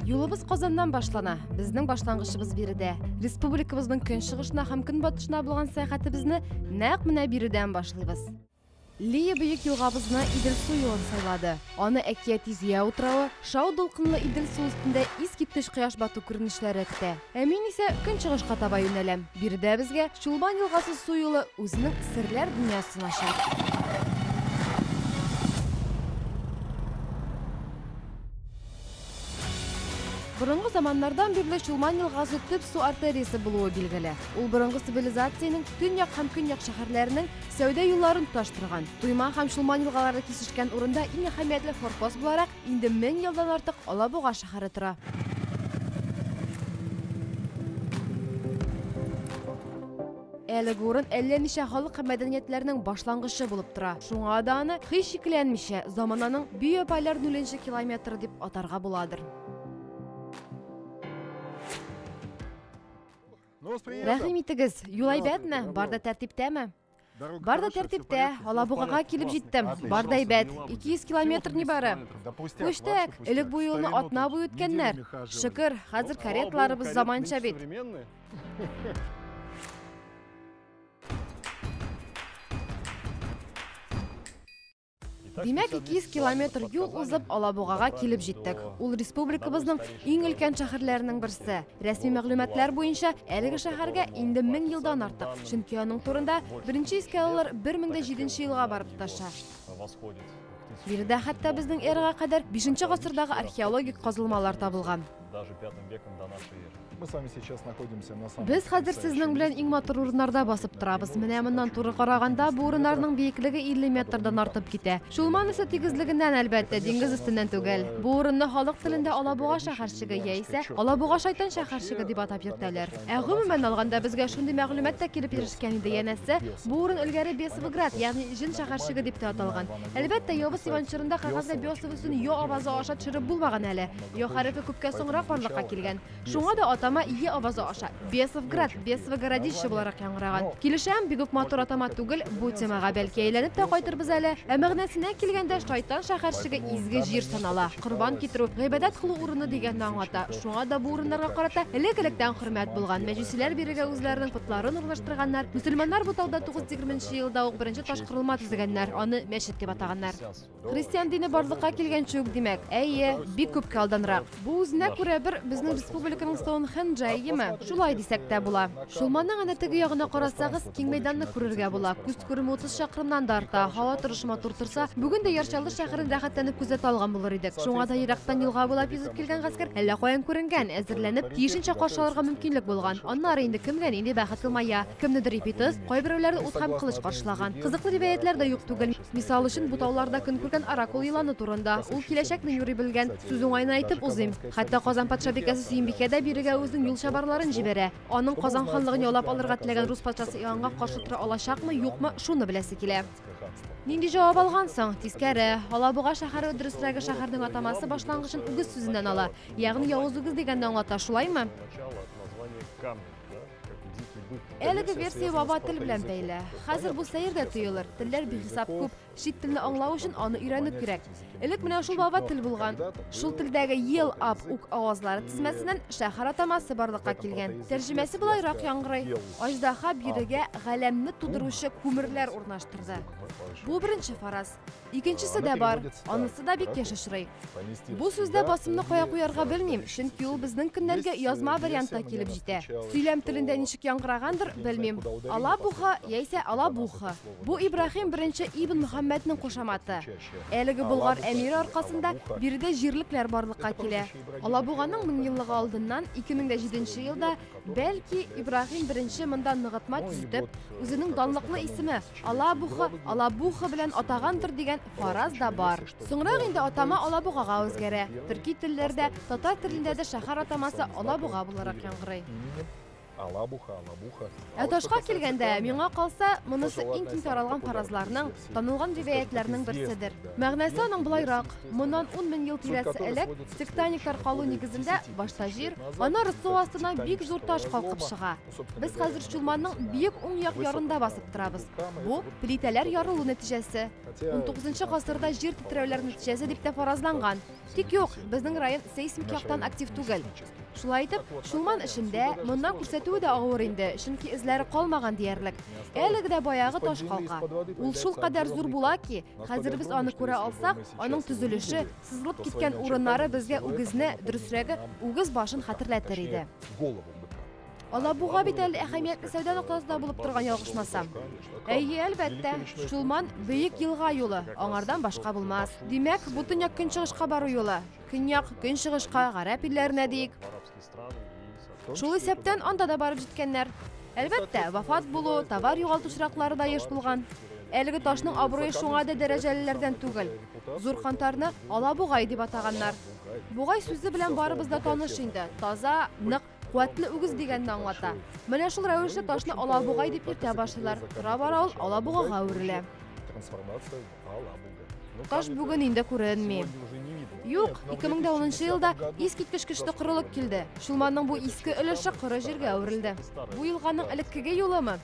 Юлыбыз Казандан башлана. Безнең башлангычыбыз биредә. Республикабызның көнчыгышына һәм көнбатышына булган сәяхәтебезне нәкъ менә биредән башлыйбыз. Лия бөек елгабызны Идел су юлын сайлады. Аны әкияти зия утравы, шау дулкынлы Идел су өстендә искиткеч кояш бату күренешләре көтә. Ә мин исә көнчыгышка таба юнәләм. Биредә безгә Чулман елгасы су юлы үзенең серләр дөньясын ача. Борынгы заманнардан бирле Чулман елгасы төп су артериясе булуы билгеле. Ул борынгы цивилизациянең төньяк һәм көньяк шәһәрләренең сәүдә юлларын тоташтырган. Туйма һәм Чулман елгалары кисешкән урында иң әһәмиятле форпост буларак инде 1000 елдан артык Алабуга шәһәре тора. Әлеге урын әллә ничә халык һәм мәдәниятләренең башлангычы булып тора. Шуңа да аны һич шикләнмичә замананың Бүйөпайлар 0 километры дип атарга буладыр. Рәхим итегез, юл әйбәтме? Барда тәртиптәме? Барда тәртиптә, Алабугага килеп җиттем. Барда әйбәт, 200 километр ни бары. Пуштәк, элек бу юлны атна буе үткәннәр. Шөкер, хәзер каретларыбыз заманча бит. Димәк, 200 километр юл узып Алабугага килеп җиттек. Ул республикабызның иң өлкән шәһәрләренең берсе. Рәсми мәгълүматлар буенча, әлеге шәһәргә инде 1000 елдан артык. Чөнки аның турында беренче искә алулар 1007 елга барып тоташа. Биредә хәтта безнең эрага кадәр 5 гасырдагы археологик казылмалар табылган. Без хәзер сезнең белән иң матур урыннарда басып торабыз. Менә моннан туры караганда бу урыннарның биеклеге 50 метрдан артып китә. Шулман исә тигезлегеннән әлбәттә диңгез өстеннән түгел. Бу урынны халык телендә Алабуга шәһәрчеге яисә Алабуга шайтан шәһәрчеге дип атап йөртәләр. Ә гомумән алганда безгә шундый мәгълүмат та килеп ирешкән иде янәсе, бу урын элгәре Бесовград, ягъни җен шәһәрчеге дип аталган. Әлбәттә, Явыз Иванчырында кагазда Бесов өсен ё авазы аша төшереп булмаган әле. Ё хәрефе күпкә соңрак барлыкка килгән. Шуңа да атама ие авазы аша Бесовград, Бесовгородище буларак яңгыраган. Килешәм, бик үк матур атама түгел, бу темага бәлки әйләнеп тә кайтырбыз әле. Ә мәгънәсенә килгәндә шайтан шәһәрчеге изге җир санала. Корбан китерү, гыйбадәт кылу урыны дигәнне аңлата. Шуңа да бу урыннарга карата элек-электән хөрмәт булган. Мәҗүсиләр бирегә үзләренең путларын урнаштырганнар. Мөселманнар бу тауда 920 елда ук беренче таш кырылма төзегәннәр. Аны мәчет дип атаганнар. Христиан дине барлыкка килгәнче үк димәк. Әйе, бик күпкә алданрак. Бу үзенә күрә бер безнең республиканың Стоунхендж-йеме? Шулай дисәк тә була. Шулманның әнә теге ягына карасагыз, киң мәйданны күрергә була. Күз күреме 30 чакрымнан да арта. Һава торышы матур турса, бүген дә Ярчалы шәһәрен рәхәтләнеп күзәтә алган булыр идек. Шуңа да ерактан юлга буйлап йөзеп килгән гаскәр әллә каян күренгән, әзерләнеп, тиешенчә каршы алырга мөмкинлек булган. Аннары инде кемгә нинди бәхет кылмая, кемнедер ипитез, кайберәүләрне ут һәм кылыч каршылаган. Кызыклы риваятлар да юк түгел. Мисал өчен, бу тауларда көн күргән Оракул еланы турында. Ул киләчәкне юри белгән, сүз уңайына әйтеп узыйм. Хәтта Казан патша бикәсе Сөембикә дә бирегә үзенең юл чабарларын җибәрә. Аның Казан ханлыгын яулап алырга теләгән рус патшасы Иоаннга каршы тора алачакмы, юкмы, шуны беләсе килә. Нинди җавап алгансың? Тискәре, Алабуга шәһәре дөресрәге шәһәрнең атамасы башлангычын үгез сүзеннән ала. Ягъни явыз үгез дигәнне аңлата, шулаймы? Әлеге версия баба тел белән бәйле. Хәзер бу сәердә тоелыр. Телләр бихисап күп. Шит телне аңлау өчен аны өйрәнеп кирәк. Элек менә шул баба тел булган. Шул телдәге ел, ап, ук авазлары тизмәсеннән шәһәр атамасы барлыкка килгән. Тәрҗемәсе булайрак яңгырый. Аждаһа бирегә галәмне тудыручы күмерләр урнаштырды. Бу беренче фараз. Икенчесе дә бар. Анысы да бик яшәшрый. Бу сүздә басымны кая куярга белмим, чөнки ул безнең көннәргә язма вариантта килеп җитә. Сөйләм телендә ничек яңгырагандыр, белмим. Алабуга яисә Алабуха. Бу Ибраһим беренче Ибн Мөхәммәднең кушаматы. Әлеге Болгар әмире аркасында биредә җирлекләр барлыкка килә. Алабуганың 1000 еллыгы алдыннан 2007 елда бәлки Ибраһим беренче монда ныгытма төзетеп, үзенең данлыклы исеме Алабуха белән атагандыр дигән фараз да бар. Соңрак инде атама Алабугага үзгәрә. Төрки телләрдә, татар телендә дә шәһәр атамасы Алабуга буларак яңгырый. Алабуха. Ә ташка килгәндә, миңа калса, монысы иң киң таралган фаразларның, танылган риваятларның берседер. Мәгънәсе аның булайрак. Моннан 10 000 ел тирәсе элек тектониктар калу нигезендә башта җир, аннары су астына бик зур таш калкып чыга. Без хәзер Чулманның биек уң як ярында басып торабыз. Бу плитәләр ярылу нәтиҗәсе. 19 гасырда җир тетрәүләр нәтиҗәсе дип тә фаразланган. Тик юк, безнең район сейсмик яктан актив түгел. Шулай итеп, Шулман эшендә моннан күрсәтүе дә авыр инде, чөнки эзләре калмаган диярлек. Әлеге дә баягы таш калка. Ул шул кадәр зур була ки, хәзер без аны күрә алсак, аның төзелеше, сызылып киткән урыннары безгә үгезне, дөресрәге, үгез башын хәтерләтер иде. Алабуга бит әле әһәмиятле сәүдә ноктасында булып торган ялгышмасам. Әйе, әлбәттә, Шулман бөек елга юлы, аңардан башка булмас. Димәк, бу төньяк көнчыгышка бару юлы. Көньяк көнчыгышка, гарәп илләренә диек. Шул исәптән анда да барып җиткәннәр. Әлбәттә, вафат булу, товар югалтучраклары да еш булган. Әлеге ташның абруе шуңа да дәрәҗәлеләрдән түгел. Зур кантарны Алабугай дип атаганнар. Бугай сүзе белән барыбыз да таныш инде. Таза, нык, куәтле үгез дигәнне аңлата. Менә шул рәвешле ташны Алабугай дип йөртә башлыйлар. Тора-бара ул Алабугага әверелә. Таш бүген инде күренми. Юк, 2010 елда искиткеч көчле корылык килде. Шулманның бу иске өлеше коры җиргә әверелде. Бу елганың элеккеге юлымы?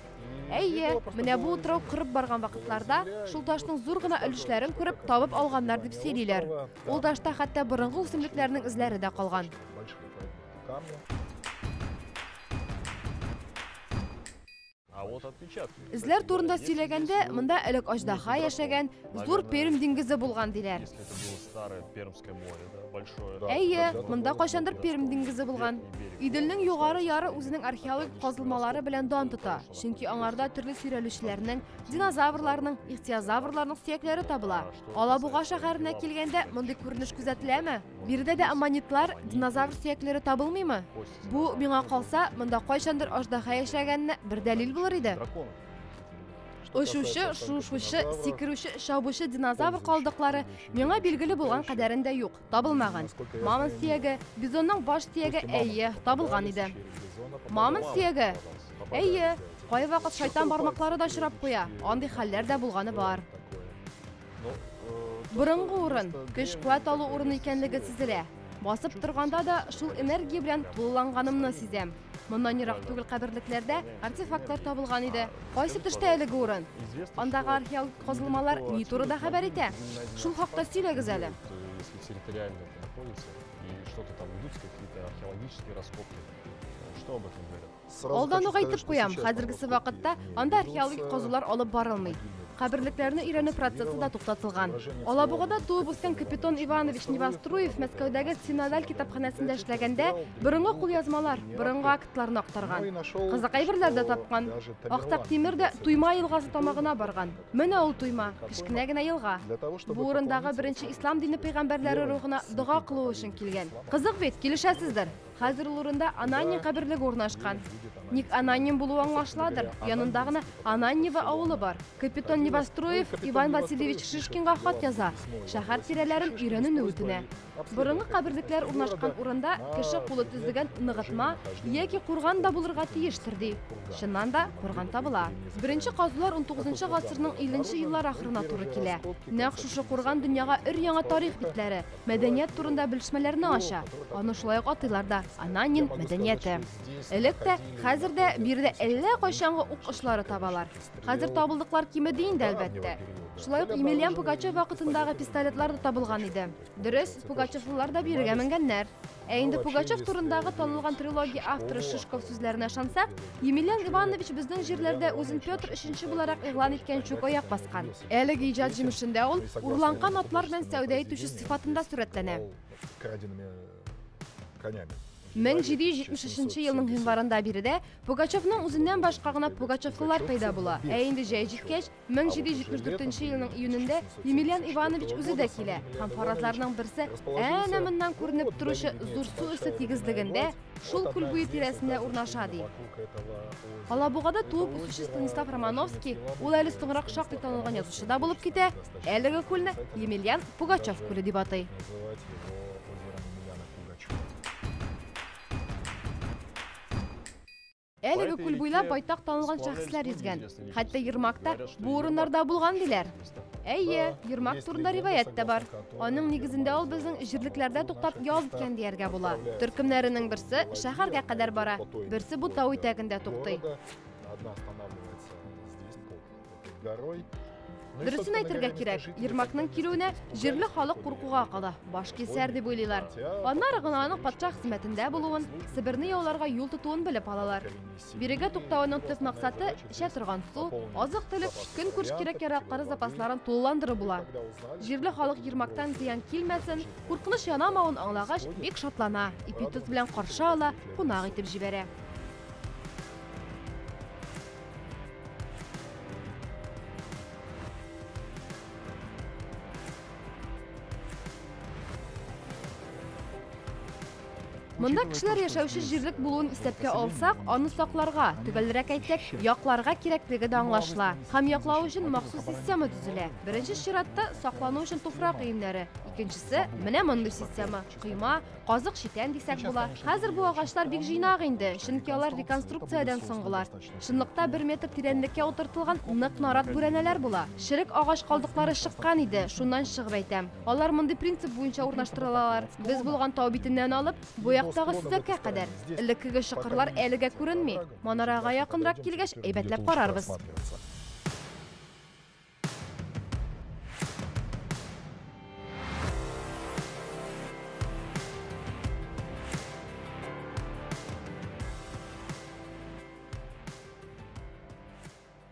Әйе, менә бу утрау кырып барган вакытларда шул ташның зур гына өлешләрен күреп табып алганнар дип сөйлиләр. Ул ташта хәтта борынгы үсемлекләрнең эзләре дә калган. Эзләр турында сөйләгәндә, монда элек аждаһа яшәгән, зур Пермь диңгезе булган диләр. Әйе, монда кайчандыр Пермь диңгезе булган. Иделнең югары яры үзенең археологик казылмалары белән дан тота, чөнки аңарда төрле сөйрәлүчеләрнең, динозаврларның, ихтиозаврларның сөякләре табыла. Алабуга шәһәренә килгәндә мондый күренеш күзәтеләме? Биредә дә аммонитлар, динозавр сөякләре табылмыймы? Бу миңа калса, монда кайчандыр аждаһа яшәгәнне бер дәлил булыр иде. Ошушы, шушушы, сикерүче, шабучы динозавр калдыклары миңа билгеле булган кадәрендә юк, табылмаган. Мамон сөяге, бизонның баш сөяге әйе, табылган иде. Мамон сөяге, әйе, кай вакыт шайтан бармаклары да очрап куя, андый хәлләр дә булганы бар. Борынгы урын, көч-куәт алу урыны икәнлеге сизелә. Басып торганда да шул энергия белән тулыланганымны сизәм. Моннан ерак түгел каберлекләрдә артефактлар табылган иде. Кайсы төштә әлеге урын? Андагы археологик казылмалар ни турыда хәбәр итә? Шул хакта сөйләгез әле. Алдан ук әйтеп куям, хәзергесе вакытта анда археологик казулар алып барылмый. Каберлекләрне өйрәнү процессы да туктатылган. Алабугада туып үскән Капитон Иванович Невоструев Мәскәүдәге Синодаль китапханәсендә эшләгәндә борынгы кулъязмалар, борынгы актларны актарган. Кызык әйберләр дә тапкан. Актак Тимер дә Туйма елгасы тамагына барган. Менә ул Туйма, кечкенә генә елга. Бу урындагы беренче ислам дине пәйгамбәрләре рухына дуга кылу өчен килгән. Кызык бит, килешәсездер. Хәзер ул урында Ананин каберлеге урнашкан. Ник Ананин булуы аңлашыладыр. Янында гына Ананьево авылы бар. Капитан Невоструев Иван Васильевич Шишкинга хат яза. Шәһәр тирәләрен өйрәнүне үтенә. Борынгы каберлекләр урнашкан урында кеше кулы төзегән ныгытма яки курган да булырга тиештер ди. Чыннан да курган табыла. Беренче казулар 19-нчы гасырның 50-нче еллар ахырына туры килә. Нәкъ шушы курган дөньяга өр-яңа тарих битләре, мәдәният турында белешмәләрне ача. Аны шулай ук атыйлар да Ананин мәдәнияте. Электә, хәзер дә биредә әллә кайчанғы ук эшләре табалар. Хәзер табылдыклар кимеде инде әлбәттә. Шулай ук Емельян Пугачев вакытындагы пистолетлар да табылган иде. Дөрес, Пугачевлар да бирегә менгәннәр. Ә инде Пугачев турындагы танылган трилогия авторы Шишков сүзләренә ышансак, Емельян Иванович безнең җирләрдә үзен Петр III буларак игълан иткән чук аяк баскан. Әлеге иҗат җимешендә ул урланган атлар белән сәүдә итүче сыйфатында сурәтләнә. 1773 елның гыйнварында биредә Пугачевның үзеннән башка гына Пугачевлылар пайда була. Ә инде җәй җиткәч, 1774 елның июнендә Емельян Иванович үзе дә килә. Һәм фаразларның берсе әнә моннан күренеп торучы зур су өсе тигезлегендә шул күл буе тирәсендә урнаша ди. Алабугада туып үсүче Станислав Романовский, ул әле соңрак шактый танылган язучы да булып китә. Әлеге күлне Емельян Пугачев күле дип атый. Әлеге күл буйлап байтак танылган шәхесләр йөзгән. Хәтта Ермакта бу урыннарда булган диләр. Әйе, Ермак турында риваять та бар. Аның нигезендә ул безнең җирлекләрдә туктап ял иткән дияргә була. Төркемнәренең берсе шәһәргә кадәр бара, берсе бу тау итәгендә туктый. Дөресен әйтергә кирәк, Ермакның килүенә җирле халык куркуга кала, баш кесәр дип уйлыйлар. Аннары гына аның патша хезмәтендә булуын, Себерне яуларга юл тотуын белеп алалар. Бирегә туктауның төп максаты эчә торган су, азык-төлек, көн күреш кирәк-яраклары запасларын тулыландыру була. Җирле халык Ермактан зыян килмәсен, куркыныч янамавын аңлагач, бик шатлана, ипитус белән каршы ала, кунак итеп җибәрә. Монда кешеләр яшәүче җирлек булуын исәпкә алсак, аны сакларга, төгәлрәк әйтсәк, якларга кирәклеге дә аңлашыла. Һәм яклау өчен махсус система төзелә. Беренче чиратта саклану өчен туфрак өемнәре, икенчесе менә мондый система. Кыйма, казык читән дисәк була. Хәзер бу агачлар бик җыйнак инде, чөнки алар реконструкциядән соңгылар. Шунлыкта 1 метр тирәнлеккә утыртылган нык нарат бүрәнәләр була. Черек агач калдыклары чыккан иде, шуннан чыгып әйтәм. Алар мондый принцип буенча урнаштырылалар. Без булган тау битеннән алып, буяктагы сүзәккә кадәр. Элеккеге чокырлар әлегә күренми. Манарага якынрак килгәч, әйбәтләп карарбыз.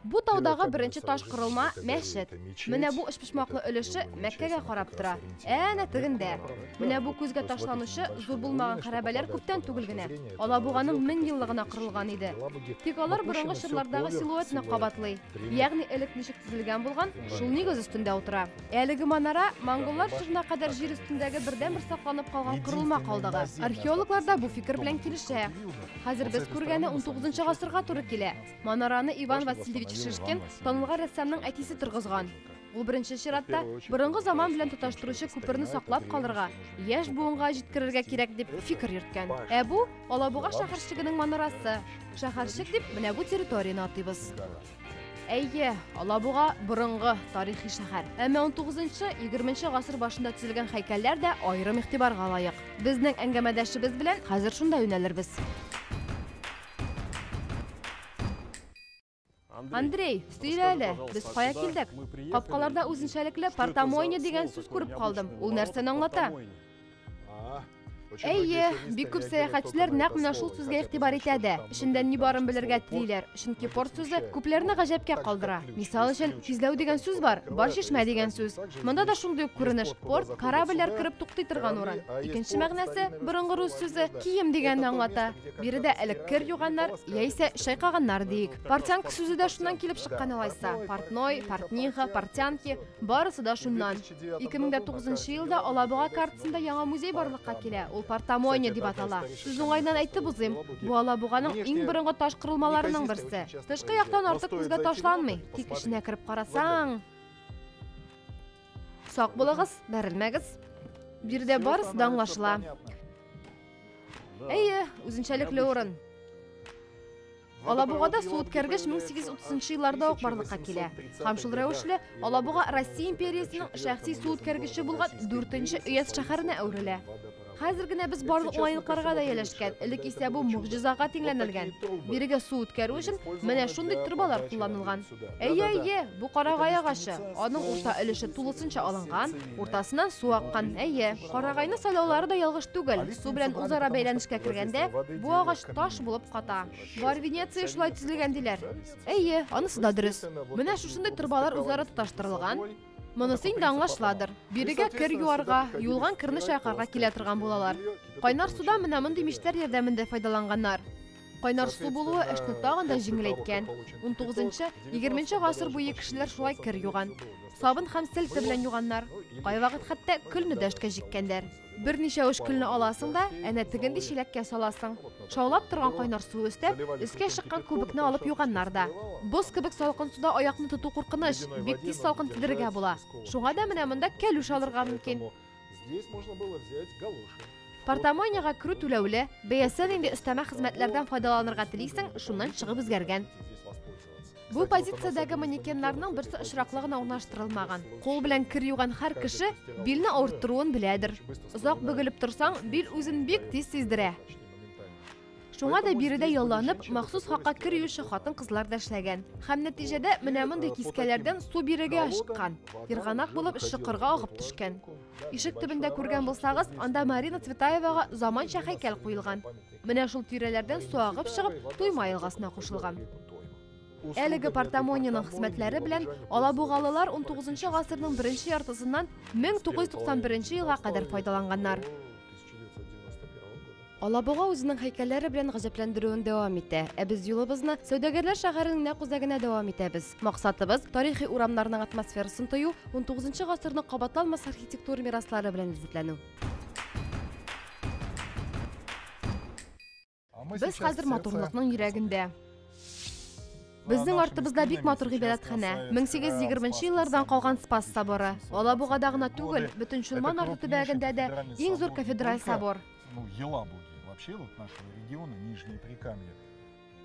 Бу таудагы беренче таш кырылма мәчет. Менә бу эшпишмаклы өлеше Мәккәгә карап тора. Әнә тегендә. Менә бу күзгә ташланучы зур булмаган хәрабәләр күптән түгел генә. Алабуганың 1000 еллыгына кырылган иде. Тик алар борынгы чорлардагы силуэтны кабатлый. Ягъни элек ничек төзелгән булган, шул нигез өстендә утыра. Әлеге манара монголлар чорына кадәр җир үстендәге бердән-бер сакланып калган кырылма калдыгы. Археологлар да бу фикер белән килешә. Хәзер без күргәне 19 гасырга туры килә. Манараны Иван Васильевич Шишкин танылган рәссамның әтисе торгызган. Ул беренче чиратта борынгы заман белән тоташтыручы күперне саклап калырга, яшь буынга җиткерергә кирәк дип фикер йөрткән. Бу Алабуга шәһәрчегенең манарасы. Шәһәрчек дип менә бу территорияны атыйбыз. Әйе, Алабуга борынгы тарихи шәһәр. Әмма 19-20 гасыр башында төзелгән һәйкәлләр дә аерым игътибарга лаек. Безнең әңгәмәдәшебез белән хәзер шунда юнәлербез. Андрей, сөйлә әле, без кая килдек? Капкаларда үзенчәлекле «Портамойня» дигән сүз күреп калдым. Ул нәрсәне аңлата? Әйе, бик күп сәяхәтчеләр нәкъ менә шул сүзгә игътибар итә дә. Эчендән ни барын белергә телиләр. Чөнки порт сүзе күпләрне гаҗәпкә калдыра. Мисал өчен, тизләү дигән сүз бар, Барчишмә дигән сүз. Монда да шундый ук күренеш. Порт корабльләр кереп туктый торган урын. Икенче мәгънәсе борынгы рус сүзе кием дигәнне аңлата. Биредә элек кер юганнар, яисә шайкаганнар диек. Портянка сүзе дә шуннан килеп чыккан алайса. Портной, портниха, портянки, барысы да шуннан. 2009 елда Алабуга картасында яңа музей барлыкка килә. Портамойня дип атала. Сүз уңайдан әйтеп узыйм. Бу Алабуганың иң борынгы таш кырылмаларының берсе. Тышкы яктан артык күзгә ташланмый, тик эченә кереп карасаң. Сак булыгыз, бәрелмәгез. Бирдә барысы да аңлашыла. Әйе, үзенчәлекле урын. Алабугада су үткәргеч 1830 елларда ук барлыкка килә. Һәм шул рәвешле Алабуга Россия империясының шәхси су үткәргече булган 4-нче Өяз шәһәренә әверелә. Хәзер генә без барлык уңайлыкларга да яләшкән. Элек исә бу мугҗизага тиңләнелгән. Бирегә су үткәрү өчен менә шундый трубалар кулланылган. Әйе, бу карагай агачы. Аның урта өлеше тулысынча алынган, уртасыннан су аккан. Әйе, карагайны сайлаулары да ялгыш түгел. Су белән үзара бәйләнешкә кергәндә, бу агач таш булып ката. Бар Венеция шулай төзелгән диләр. Әйе, анысы да дөрес. Менә шушындай трубалар үзара тоташтырылган. Монысы инде аңлашыладыр. Бирегә кер юарга, юлган кирне чайкарга килә торган булалар. Кайнар суда менә мондый миштәр ярдәмендә файдаланганнар. Кайнар су булуы эшне тагын да җиңеләйткән. 19-20 гасыр буе кешеләр шулай кер юган. Сабын һәм селтә белән юганнар. Кайвакыт хәтта көлне дәшкә җиккәннәр. Берничә үш көлне аласың да, әнә тегенди чиләккә саласың. Шаулап торган кайнар су өстәп, өскә чыккан күбекне алып юганнар да. Боз кебек салкын суда аякны тоту куркыныч, бик тиз салкын тидергә була. Шуңа да менә монда кәлүш алырга мөмкин. Портамойняга керү түләүле, бәясен инде өстәмә хезмәтләрдән файдаланырга телисең, шуннан чыгып үзгәргән. Бу позициядәге манекеннарның берсе очраклы гына урнаштырылмаган. Кул белән кир юган һәр кеше билне авырттыруын беләдер. Озак бөгелеп торсаң, бил үзен бик тиз сиздерә. Шуңа да биредә ялланып, махсус хакка кер юучы хатын-кызлар да эшләгән. Һәм нәтиҗәдә менә мондый кискәләрдән су бирегә ашыккан. Ирганак булып шыкырга агып төшкән. Ишек төбендә күргән булсагыз, анда Марина Цветаевага заманча һәйкәл куелган. Менә шул тирәләрдән су агып чыгып, Туйма елгасына кушылган. Әлеге Партамониянең хезмәтләре белән алабугалылар 19 гасырның беренче яртысыннан 1991 елга кадәр файдаланганнар. Алабуга үзенең һәйкәлләре белән гаҗәпләндерүен дәвам итә. Без юлыбызны Сәүдәгәрләр шәһәренең нәкъ үзәгенә дәвам итәбез. Максатыбыз тарихи урамнарның атмосферасын тою, 19 гасырның кабатланмас архитектура мираслары белән изетләнү. Без хәзер матурлыкның йөрәгендә. Безнең артыбызда бик матур гыйбадәтханә. 1820 еллардан калган Спас соборы. Алабугада гына түгел, бөтен Шулман арты төбәгендә дә иң зур кафедраль собор.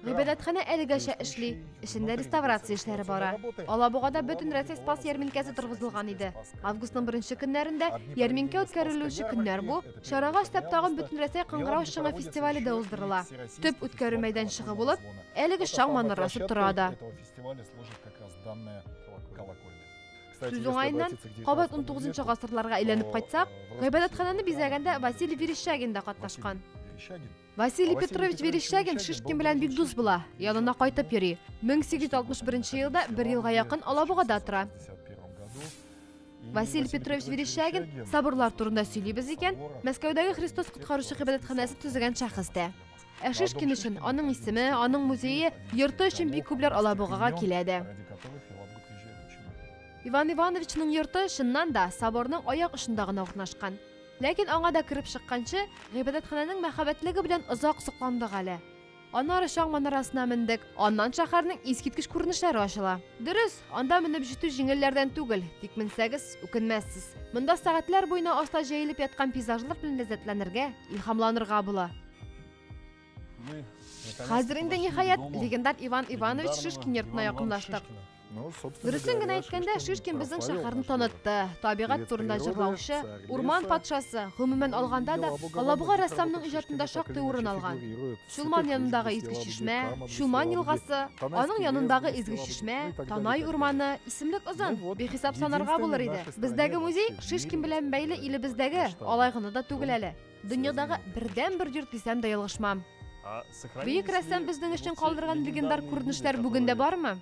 Гыйбадәтханә әлегәчә эшли, эшендә реставрация эшләре бара. Алабугада бөтен Россия Спас ярминкәсе торгызылган иде. Августның 1 көннәрендә ярминкә үткәрелүче көннәр бу. Шарага штаб тагын бөтен Россия кыңгырау шыңа фестивале дә уздырыла. Төп үткәрү мәйданчыгы булып, әлеге шаң манарасы тора да. Сүз уңайыннан, кабат 19 гасырларга әйләнеп кайтсак, гыйбадәтханәне бизәгәндә Василий Верещагин да катнашкан. Василий Петрович Верещагин Шишкин белән бик дус була, янына кайтып йөри. 1861 елда 1 елга якын Алабугада тора. Василий Петрович Верещагин соборлар турында сөйлибез икән, Мәскәүдәге Христос коткаручы гыйбадәтханәсе төзегән шәхес дә. Шишкин өчен аның исеме, аның музее, йорты өчен бик күпләр Алабугага килә дә. Иван Ивановичның йорты чыннан да соборның аяк очында гына урнашкан. Ләкин аңа да кирип чыкканчы, гыйбадәтханәнең мәхәббәтлеге белән озак сокландык әле. Аннары шаң манарасына мендек, аннан шәһәрнең искиткеч күренешләре ачыла. Дөрес, анда менеп җитү җиңелләрдән түгел, тик менсәгез, үкенмәссез. Монда сәгатьләр буена аста җәелеп яткан пейзажлар белән ләззәтләнергә, илһамланырга була. Хәзер инде ниһаять легендар Иван Иванович Шишкин йортына якынлаштык. Дөресен генә әйткәндә, Шишкин безнең шәһәрне танытты. Табигать турында җырлаучы, урман патшасы, гомумән алганда да Алабуга рәссамның иҗатында шактый урын алган. Шулман янындагы изге чишмә, Шулман елгасы, аның янындагы изге чишмә, Танай урманы, исемлек озын, бихисап санарга булыр иде. Бездәге музей Шишкин белән бәйле илебездәге, алай гына да түгел әле. Дөньядагы бердән-бер йорт дисәм дә ялгышмам. Бөек рәссам безнең өчен калдырган легендар күренешләр бүген дә бармы?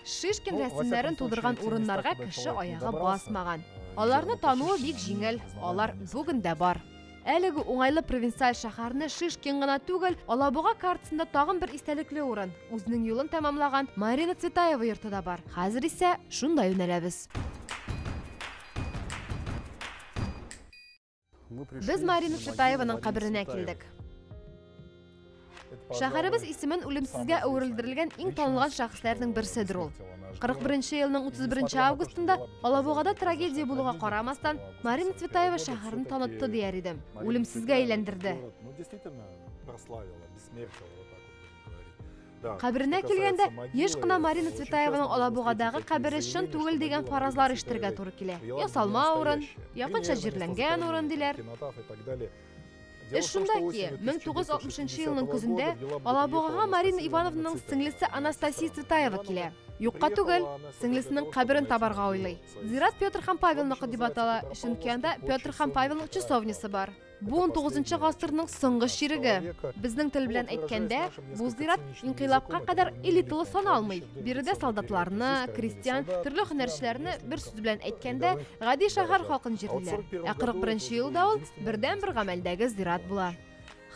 Шишкин рәсемнәрен тудырган урыннарга кеше аягы басмаган. Аларны тануы бик җиңел, алар бүген дә бар. Әлеге уңайлы провинциаль шәһәрне Шишкин гына түгел, Алабуга картасында тагын бер истәлекле урын, үзенең юлын тәмамлаган Марина Цветаева йорты да бар. Хәзер исә шунда юнәләбез. Без Марина Цветаеваның каберенә килдек. Шәһәребез исемен үлемсезгә әверелдерелгән иң танылган шәхесләрнең берседер ул. 41 елның 31 августында Алабугада трагедия булуга карамастан, Марина Цветаева шәһәрне танытты дияр идем. Үлемсезгә әйләндерде. Каберенә килгәндә, еш кына Марина Цветаеваның Алабугадагы кабере чын түгел дигән фаразлар ишетергә туры килә. Я салма урын, якынча җирләнгән урын диләр. Шунда ки, 1960 елның көзендә Алабугага Марина Ивановнаның сеңлесе Анастасия Цветаева килә. Юкка түгел, сеңлесенең каберен табарга уйлый. Зират Петр һәм Павелныкы дип атала, чөнки анда Петр һәм Павелның часовнясы бар. Бу 19 гасырның соңгы чириге. Безнең тел белән әйткәндә, бу зират инкыйлабка кадәр элиталы саналмый. Биредә солдатларны, крестьян, төрле һөнәрчеләрне бер сүз белән әйткәндә, гади шәһәр халкын җирлиләр. 41 елда ул бердән-бер гамәлдәге зират була.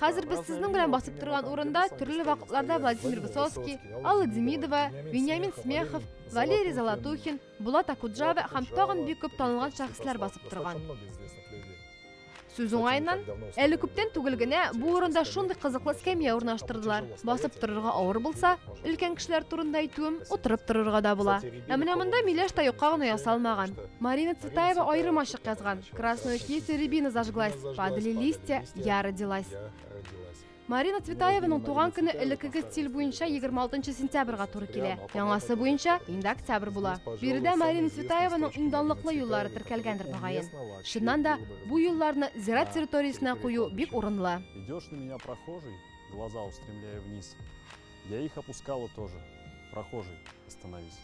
Хәзер без сезнең белән басып торган урында төрле вакытларда Владимир Высоцкий, Алла Демидова, Вениамин Смехов, Валерий Золотухин, Булат Акуджава һәм тагын бик күп танылган шәхесләр басып торган. Сүз уңайыннан, әле күптән түгел генә бу урында шундый кызыклы скамья урнаштырдылар. Басып торырга авыр булса, өлкән кешеләр турында әйтүем, утырып торырга да була. Менә монда миләш та юкка гына ясалмаган. Марина Цветаева аерым ачык язган. Красную кисть рябина зажглась, падали листья, я родилась. Марина Цветаеваның туган көне элеккеге стиль буенча 26 сентябрьгә туры килә. Яңасы буенча инде октябрь була. Биредә Марина Цветаеваның иң данлыклы юллары теркәлгәндер мөгаен. Шуннан да бу юлларны зират территориясенә кую бик урынлы. Идешь на меня прохожий, глаза устремляя вниз. Я их опускала тоже. Прохожий, остановись.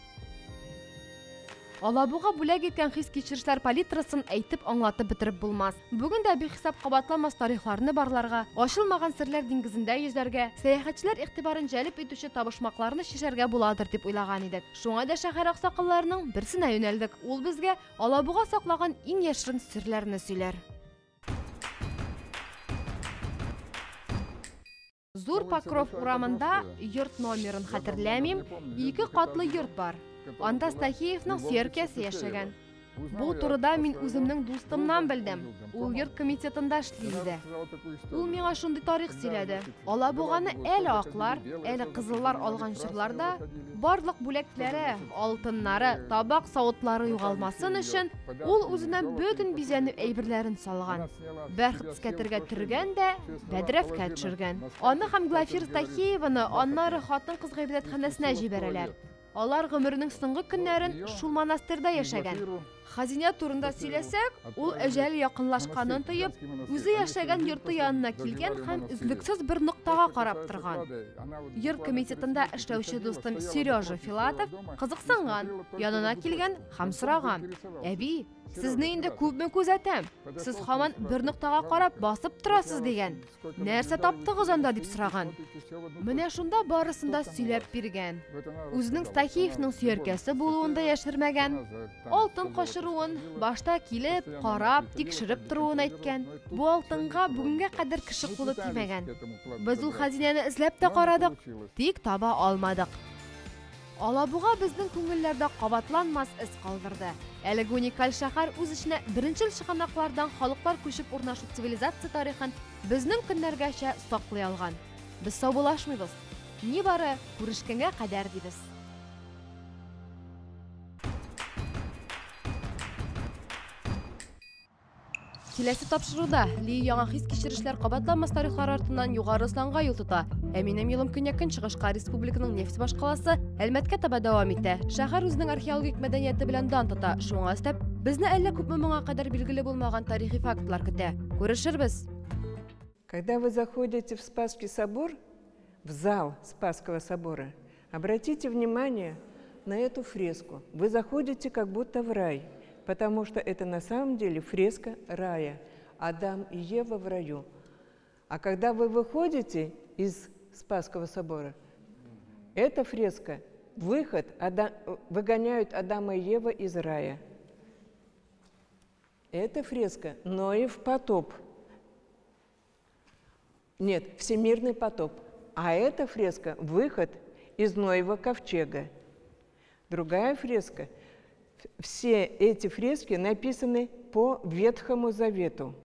Алабуга бүләк иткән хис-кичерешләр палитрасын әйтеп аңлатып бетереп булмас. Бүген дә бихисап кабатламас тарихларны барларга, ачылмаган серләр диңгезендә йөзәргә, сәяхәтчеләр игътибарын җәлеп итүче табышмакларны шишәргә буладыр дип уйлаган идек. Шуңа да шәһәр аксакалларының берсенә юнәлдек. Ул безгә Алабуга саклаган иң яшерен серләрне сөйләр. Зур Покров урамында йорт номерын хәтерләмим, 2 катлы йорт бар. Анда Стахеевның сөйәркәсе яшәгән. Бу турыда мин үземнең дустымнан белдем. Ул йорт комитетында эшли иде. Ул миңа шундый тарих сөйләде. Алабуганы әле аклар, әле кызыллар алган җырларда барлык бүләкләре, алтыннары, табак савытлары югалмасын өчен ул үзеннән бөтен бизәнү әйберләрен салган. Бәрхет скәтергә төргән дә бәдрәфкә төшергән. Аны һәм Глафира Стахееваны аннары хатын-кыз гыйбадәтханәсенә җибәрәләр. Алар гомеренең соңгы көннәрен шул монастырьда яшәгән. Хазинә турында сөйләсәк, ул әҗәл якынлашканын тоеп, үзе яшәгән йорты янына килгән һәм үзлексез бер ноктага карап торган. Йорт комитетында эшләүче дустым Сережа Филатов кызыксынган, янына килгән һәм сораган: "Әби, сезне инде күпме күзәтәм? Сез һаман бер ноктага карап басып торасыз" дигән. "Нәрсә таптыгыз анда?" дип сораган. Менә шунда барысын да сөйләп биргән. Үзенең Стахеевның сөйәркәсе булуын да яшермәгән. Алтын кашыруын башта килеп, карап, тикшереп торуын әйткән. Бу алтынга бүгенгә кадәр кеше кулы тимәгән. Без ул хазинәне эзләп тә карадык, тик таба алмадык. Алабуга безнең күңелләрдә кабатланмас эз калдырды. Әлеге уникаль шәһәр үз эченә беренчел чыганаклардан халыклар күчеп урнашу цивилизация тарихын безнең көннәргәчә саклый алган. Без саубулашмыйбыз. Нибары күрешкәнгә кадәр дибез. Киләсе тапшыруда Ли яңа хис-кичерешләр кабатланмас тарихлар артыннан югары санга юл тота. Ә минем юлым Көньяк-Көнчыгышка республиканың нефть башкаласы Әлмәткә таба дәвам итә. Шәһәр үзенең археологик мәдәнияте белән дан тота. Шуңа өстәп, безне әллә күпме моңа кадәр билгеле булмаган тарихи фактлар көтә. Күрешербез. Когда вы заходите в Спасский собор, в зал Спасского собора, обратите внимание на эту фреску. Вы заходите как будто в рай. Потому что это на самом деле фреска рая. Адам и Ева в раю. А когда вы выходите из Спасского собора, эта фреска, выход, выгоняют Адама и Ева из рая. Эта фреска Ноев потоп. Нет, всемирный потоп. А эта фреска выход из Ноева ковчега. Другая фреска. Все эти фрески написаны по Ветхому Завету.